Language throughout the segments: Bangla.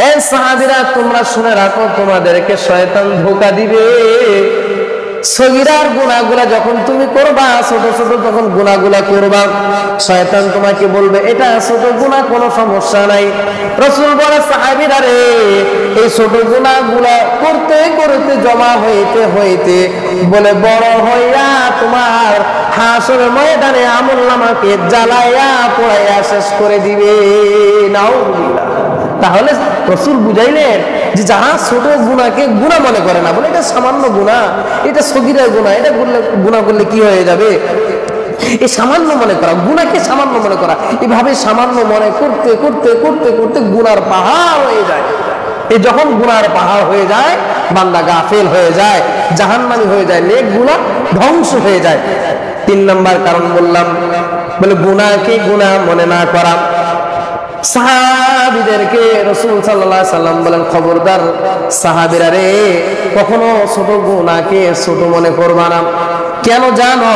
হে সাহাবীরা, তোমরা শুনে রাখো, তোমাদেরকে শয়তান ধোঁকা দিবে। সগীরার গুনাহগুলা যখন তুমি করবা, ছোট ছোট যখন গুনাহগুলা করবা, শয়তান তোমাকে বলবে এটা ছোট গুনাহ, কোনো সমস্যা নাই। রাসূল বলে, সাহাবীরা রে, এই ছোট গুনাহগুলা করতে করতে জমা হইতে হইতে বলে বড় হইয়া তোমার হাসরের ময়দানে আমলনামাকে জ্বালাইয়া পোড়াইয়া শেষ করে দিবে। নাউযুবিল্লাহ। তাহলে রাসূল বুঝাইলেন যে যারা ছোট গুনাহকে গুনাহ মনে করে না, বলে এটা সামান্য গুনাহ, এটা সগীরা গুনাহ, এটা গুনাহ করলে কি হয়ে যাবে, এই সামান্য মনে করা, গুনাহকে সামান্য মনে করা, এভাবে সামান্য মনে করতে করতে করতে করতে গুনার পাহাড় হয়ে যায়। এই যখন গুনার পাহাড় হয়ে যায়, বান্দা গাফেল হয়ে যায়, জাহান্নামী হয়ে যায়, নেকগুলো ধ্বংস হয়ে যায়। 3 নাম্বার কারণ বললাম, বলে গুনাহকে গুনাহ মনে না করা। সাহাবীদেরকে রাসূল সাল্লাল্লাহু আলাইহি সাল্লাম বলেন, খবরদার সাহাবীরা রে, কখনো ছোট গুনাহকে ছোট মনে করবা না। কেন জানো?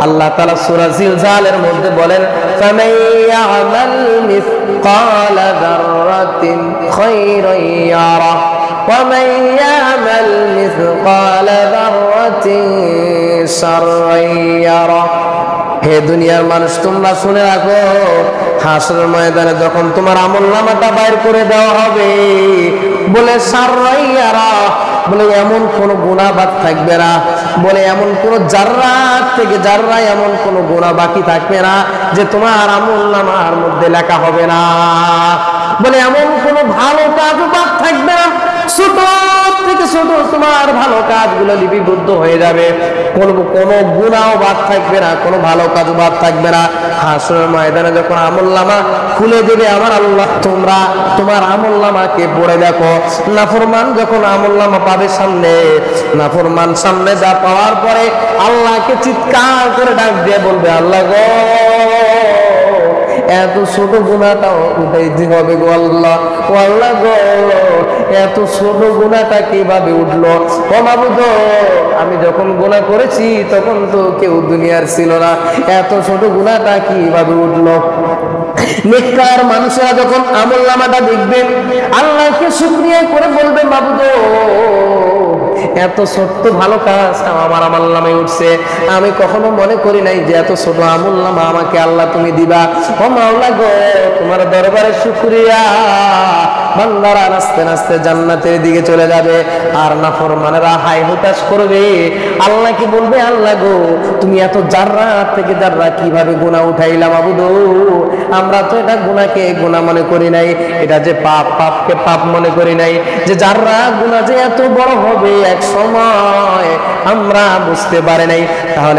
আল্লাহ তাআলা সূরা জিলজালের মধ্যে বলেন, ফামান ইয়ামাল মিসকালা যাররাতিন খায়রান ইয়ারা ওয়া মান ইয়ামাল মিসকালা যাররাতিন শাররান ইয়ারা। হে দুনিয়ার মানুষ, তোমরা শুনে রাখো, হাসরের ময়দানে যখন তোমার আমলনামাটা বাইর করে দেওয়া হবে, বলে শাররান ইয়ারা, বলে এমন কোন গুনাহ বাদ থাকবে না, বলে এমন কোন জাররা থেকে জাররা এমন কোন গুনাহ বাকি থাকবে না যে তোমার আমলনামার মধ্যে লেখা হবে না। বলে এমন কোন ভালো কাজ বাদ থাকবে না, ছোট থেকে ছোট তোমার ভালো কাজগুলো লিপিবদ্ধ হয়ে যাবে, কোন গুনাহ বাদ থাকবে না, কোনো ভালো কাজ বাদ থাকবে না। হাসরের ময়দানে যখন আমলনামা খুলে দেবে আমার আল্লাহ, তোমরা তোমার আমলনামাকে পড়ে দেখো। নাফরমান যখন আমলনামা পাবে সামনে, নাফরমান সামনে যা পাওয়ার পরে আল্লাহকে চিৎকার করে ডাক দিয়ে বলবে, আল্লাহ গো, এত ছোট গুনাহটাও উঠাইতে হবে গো আল্লাহ, ও আল্লাহ গো, এত ছোট গুনাহটা কিভাবে উঠলো? ও মাবুদ, আমি যখন গুনাহ করেছি তখন তো কেউ দুনিয়ার ছিল না, এত ছোট গুনাহটা কিভাবে উঠলো? নেককার মানুষেরা যখন আমলনামাটা দেখবেন, আল্লাহকে শুকরিয়া করে বলবে, মাবুদ, এত ছোট্ট ভালো কাজ আমার আমলনামায় উঠছে, আমি কখনো মনে করি নাই যে এত ছোট আমলনামা আমাকে আল্লাহ তুমি দিবা। ও মাওলা গো, তোমার দরবারে শুকরিয়া। বান্দারা নাচতে নাচতে জান্নাতের দিকে চলে যাবে, আর নাফরমানেরা হাই হুতাশ করবে, আল্লাহকে বলবে, আল্লাহ গো, তুমি এত জাররা থেকে জাররা কিভাবে গুনাহ উঠাইলা মাবুদ? আমরা তো এটা গুনাহকে গুনাহ মনে করি নাই, এটা যে পাপ, পাপকে পাপ মনে করি নাই, যে জাররা গুনাহ যে এত বড় হবে এক সময় আমরা বুঝতে পারি নাই। তাহলে